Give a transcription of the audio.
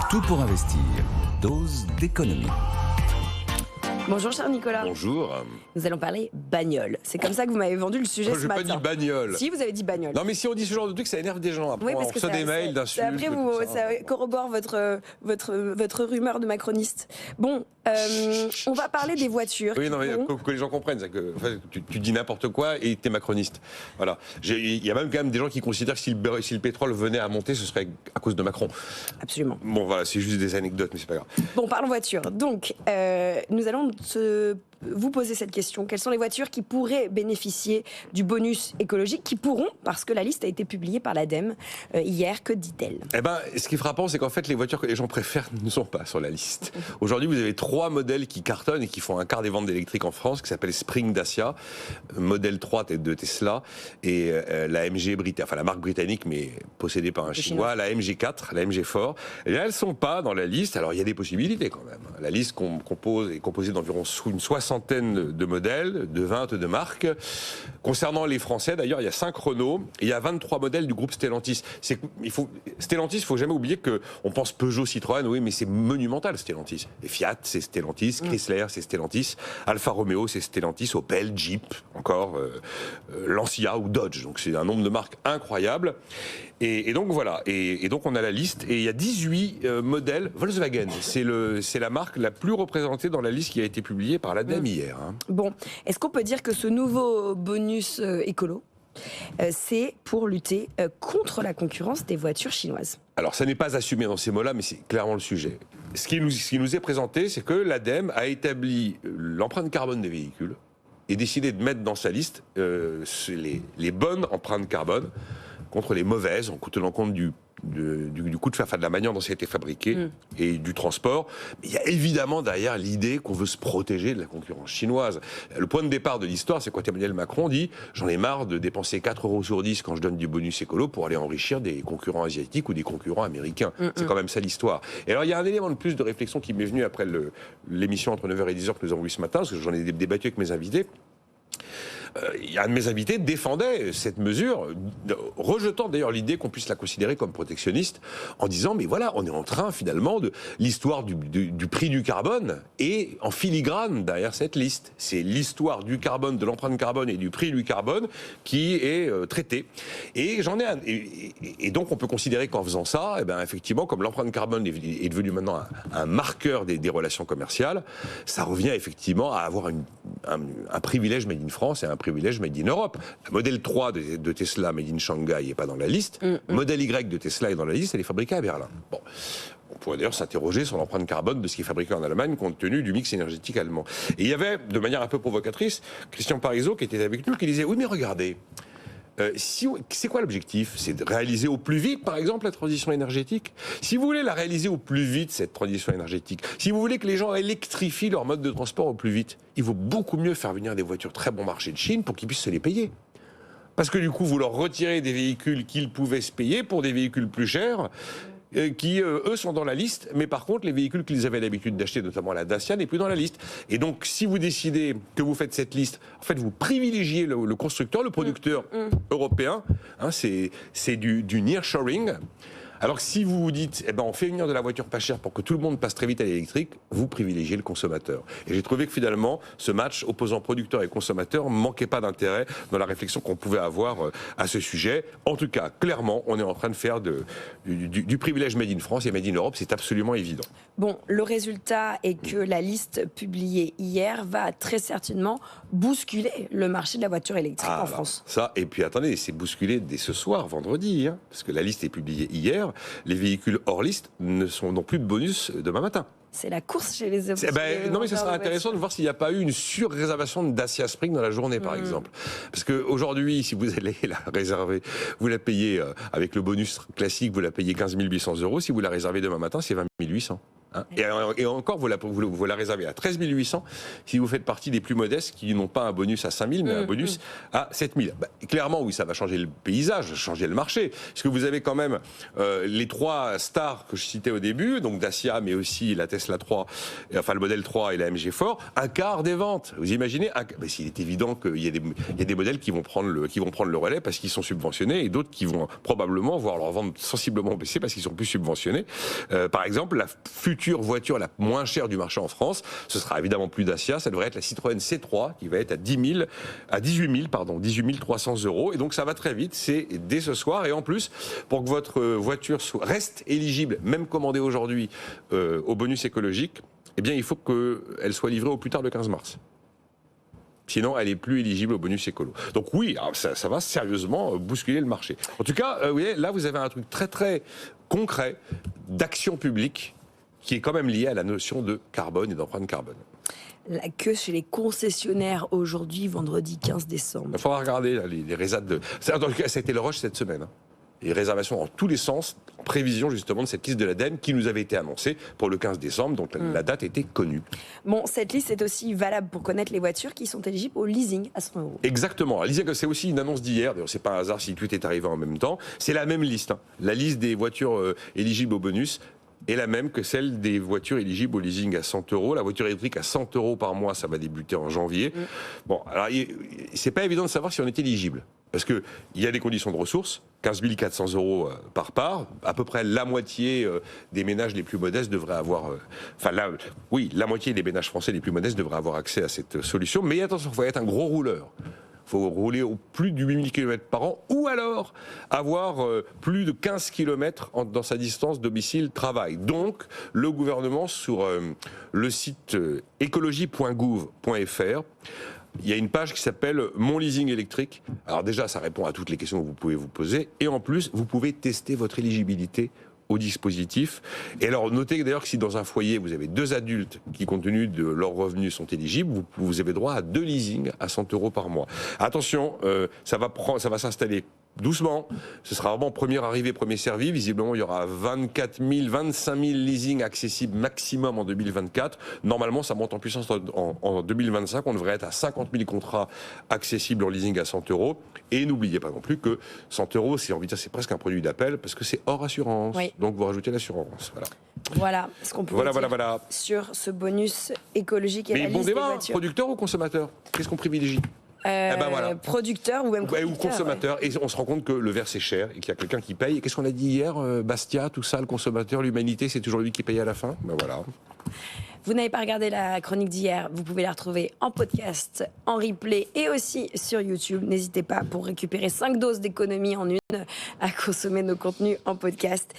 Tout pour investir. Dose d'économie. Bonjour cher Nicolas. Bonjour. Nous allons parler bagnole. C'est comme ça que vous m'avez vendu le sujet ce matin. Je n'ai pas dit bagnole. Si, vous avez dit bagnole. Non mais si on dit ce genre de truc, ça énerve des gens. Après, oui, parce on que reçoit des mails d'insultes. Après, ça corrobore votre rumeur de macroniste. Bon, on va parler des voitures. Oui, non mais que les gens comprennent, c'est que enfin, tu dis n'importe quoi et t'es macroniste. Voilà. Il y a même quand même des gens qui considèrent que si le pétrole venait à monter, ce serait à cause de Macron. Absolument. Bon voilà, c'est juste des anecdotes, mais c'est pas grave. Bon, parlons voiture. Donc, nous allons vous poser cette question. Quelles sont les voitures qui pourraient bénéficier du bonus écologique, qui pourront, parce que la liste a été publiée par l'ADEME hier, que dit-elle? Eh ben, ce qui est frappant, c'est qu'en fait, les voitures que les gens préfèrent ne sont pas sur la liste. Aujourd'hui, vous avez 3 modèles qui cartonnent et qui font un quart des ventes d'électriques en France, qui s'appelle Spring Dacia, modèle 3 de Tesla, et la MG enfin la marque britannique, mais possédée par un Chinois, la MG4, la MG4. Et là, elles ne sont pas dans la liste. Alors, il y a des possibilités quand même. La liste qu'on compose est composée d'environ une soixantaine de modèles, de 20 de marques. Concernant les Français, d'ailleurs, il y a 5 Renault et il y a 23 modèles du groupe Stellantis. Stellantis, il ne faut jamais oublier qu'on pense Peugeot, Citroën, oui, mais c'est monumental, Stellantis. Et Fiat, c'est Stellantis, Chrysler, c'est Stellantis, Alfa Romeo, c'est Stellantis, Opel, Jeep, encore, Lancia ou Dodge. Donc c'est un nombre de marques incroyable. Et donc voilà, et donc on a la liste, et il y a 18 modèles Volkswagen. C'est la marque la plus représentée dans la liste qui a été publiée par l'ADEME hier. Bon, est-ce qu'on peut dire que ce nouveau bonus écolo, c'est pour lutter contre la concurrence des voitures chinoises? Alors ça n'est pas assumé dans ces mots-là, mais c'est clairement le sujet. Ce qui nous est présenté, c'est que l'ADEME a établi l'empreinte carbone des véhicules et décidé de mettre dans sa liste les bonnes empreintes carbone contre les mauvaises, en tenant compte du coût de la manière dont ça a été fabriqué et du transport. Mais il y a évidemment derrière l'idée qu'on veut se protéger de la concurrence chinoise. Le point de départ de l'histoire, c'est quand Emmanuel Macron dit « J'en ai marre de dépenser 4 € sur 10 quand je donne du bonus écolo pour aller enrichir des concurrents asiatiques ou des concurrents américains. C'est quand même ça l'histoire. Et alors il y a un élément de plus de réflexion qui m'est venu après l'émission entre 9h et 10h que nous avons eu ce matin, parce que j'en ai débattu avec mes invités. Un de mes invités défendait cette mesure, rejetant d'ailleurs l'idée qu'on puisse la considérer comme protectionniste, en disant mais voilà, on est en train finalement de l'histoire du prix du carbone et en filigrane derrière cette liste. C'est l'histoire du carbone, de l'empreinte carbone et du prix du carbone qui est traitée. Et et donc on peut considérer qu'en faisant ça, eh ben effectivement, comme l'empreinte carbone est devenue maintenant un marqueur des relations commerciales, ça revient effectivement à avoir un privilège made in France et un privilège made in Europe. Le modèle 3 de Tesla made in Shanghai n'est pas dans la liste. Le modèle Y de Tesla est dans la liste, elle est fabriquée à Berlin. Bon. On pourrait d'ailleurs s'interroger sur l'empreinte carbone de ce qui est fabriqué en Allemagne compte tenu du mix énergétique allemand. Et il y avait, de manière un peu provocatrice, Christian Parizeau qui était avec nous, qui disait « Oui mais regardez, c'est quoi l'objectif? C'est de réaliser au plus vite, par exemple, la transition énergétique. Si vous voulez la réaliser au plus vite, cette transition énergétique, si vous voulez que les gens électrifient leur mode de transport au plus vite, il vaut beaucoup mieux faire venir des voitures très bon marché de Chine pour qu'ils puissent se les payer. Parce que du coup, vous leur retirez des véhicules qu'ils pouvaient se payer pour des véhicules plus chers, qui, eux, sont dans la liste, mais par contre, les véhicules qu'ils avaient l'habitude d'acheter, notamment la Dacia, n'est plus dans la liste. Et donc, si vous décidez que vous faites cette liste, en fait, vous privilégiez le constructeur, le producteur européen, hein, c'est du nearshoring. Alors que si vous vous dites, eh ben, on fait venir de la voiture pas chère pour que tout le monde passe très vite à l'électrique, vous privilégiez le consommateur. Et j'ai trouvé que finalement, ce match opposant producteur et consommateur manquait pas d'intérêt dans la réflexion qu'on pouvait avoir à ce sujet. En tout cas, clairement, on est en train de faire du privilège made in France et made in Europe, c'est absolument évident. Bon, le résultat est que la liste publiée hier va très certainement bousculer le marché de la voiture électrique en France. Ça, et puis attendez, c'est bousculé dès ce soir, vendredi, hein, parce que la liste est publiée hier. Les véhicules hors liste n'ont plus de bonus demain matin. C'est la course chez les opposants. Non mais ce serait intéressant de voir s'il n'y a pas eu une surréservation de Dacia Spring dans la journée par exemple. Parce qu'aujourd'hui, si vous allez la réserver, vous la payez avec le bonus classique, vous la payez 15 800 €. Si vous la réservez demain matin, c'est 20 800. Et encore, vous la réservez à 13 800 si vous faites partie des plus modestes qui n'ont pas un bonus à 5 000, mais un bonus à 7 000. Clairement, oui, ça va changer le paysage, changer le marché. Parce que vous avez quand même les 3 stars que je citais au début, donc Dacia, mais aussi la Tesla 3, enfin le modèle 3 et la MG4, un quart des ventes. Vous imaginez il est évident qu'il y a des modèles qui vont prendre le relais parce qu'ils sont subventionnés et d'autres qui vont probablement voir leur vente sensiblement baisser parce qu'ils sont plus subventionnés. Par exemple, la future voiture la moins chère du marché en France, ce sera évidemment plus Dacia, ça devrait être la Citroën C3 qui va être à 18 300 €. Et donc ça va très vite, c'est dès ce soir. Et en plus, pour que votre voiture reste éligible, même commandée aujourd'hui, au bonus écologique, eh bien il faut qu'elle soit livrée au plus tard le 15 mars. Sinon, elle est plus éligible au bonus écolo. Donc oui, ça va sérieusement bousculer le marché. En tout cas, vous voyez, là, vous avez un truc très très concret d'action publique qui est quand même lié à la notion de carbone et d'empreinte carbone. La queue chez les concessionnaires aujourd'hui, vendredi 15 décembre. Il faudra regarder là, les résas de... Ça a été le rush cette semaine. Hein. Les réservations en tous les sens, en prévision justement de cette liste de l'ADEME qui nous avait été annoncée pour le 15 décembre, donc la date était connue. Bon, cette liste est aussi valable pour connaître les voitures qui sont éligibles au leasing à 100 €. Exactement. Le leasing, c'est aussi une annonce d'hier, d'ailleurs c'est pas un hasard si tout est arrivé en même temps. C'est la même liste. Hein. La liste des voitures éligibles au bonus est la même que celle des voitures éligibles au leasing à 100 €. La voiture électrique à 100 € par mois, ça va débuter en janvier. Bon, alors c'est pas évident de savoir si on est éligible. Parce qu'il y a des conditions de ressources, 15 400 € par part, à peu près la moitié des ménages les plus modestes devraient avoir... la moitié des ménages français les plus modestes devraient avoir accès à cette solution. Mais attention, il faut être un gros rouleur. Il faut rouler au plus de 8000 km par an, ou alors avoir plus de 15 km dans sa distance domicile-travail. Donc, le gouvernement, sur le site écologie.gouv.fr, il y a une page qui s'appelle « Mon leasing électrique ». Alors déjà, ça répond à toutes les questions que vous pouvez vous poser. Et en plus, vous pouvez tester votre éligibilité au dispositif. Et alors, notez d'ailleurs que si dans un foyer, vous avez 2 adultes qui, compte tenu de leurs revenus, sont éligibles, vous avez droit à 2 leasings à 100 € par mois. Attention, ça va s'installer doucement. Ce sera vraiment première arrivée, premier servi. Visiblement, il y aura 24 000, 25 000 leasings accessibles maximum en 2024. Normalement, ça monte en puissance en 2025. On devrait être à 50 000 contrats accessibles en leasing à 100 €. Et n'oubliez pas non plus que 100 €, c'est, envie de dire, c'est presque un produit d'appel parce que c'est hors assurance. Oui. Donc, vous rajoutez l'assurance. Voilà ce qu'on peut dire sur ce bonus écologique et la liste des voitures. Mais bon débat, producteur ou consommateur? Qu'est-ce qu'on privilégie? Producteur ou même ou consommateur. Ouais. Et on se rend compte que le verre c'est cher et qu'il y a quelqu'un qui paye. Et qu'est-ce qu'on a dit hier, Bastia, tout ça, le consommateur, l'humanité, c'est toujours lui qui paye à la fin. Ben voilà. Vous n'avez pas regardé la chronique d'hier, vous pouvez la retrouver en podcast, en replay et aussi sur YouTube. N'hésitez pas pour récupérer 5 doses d'économie en une à consommer nos contenus en podcast.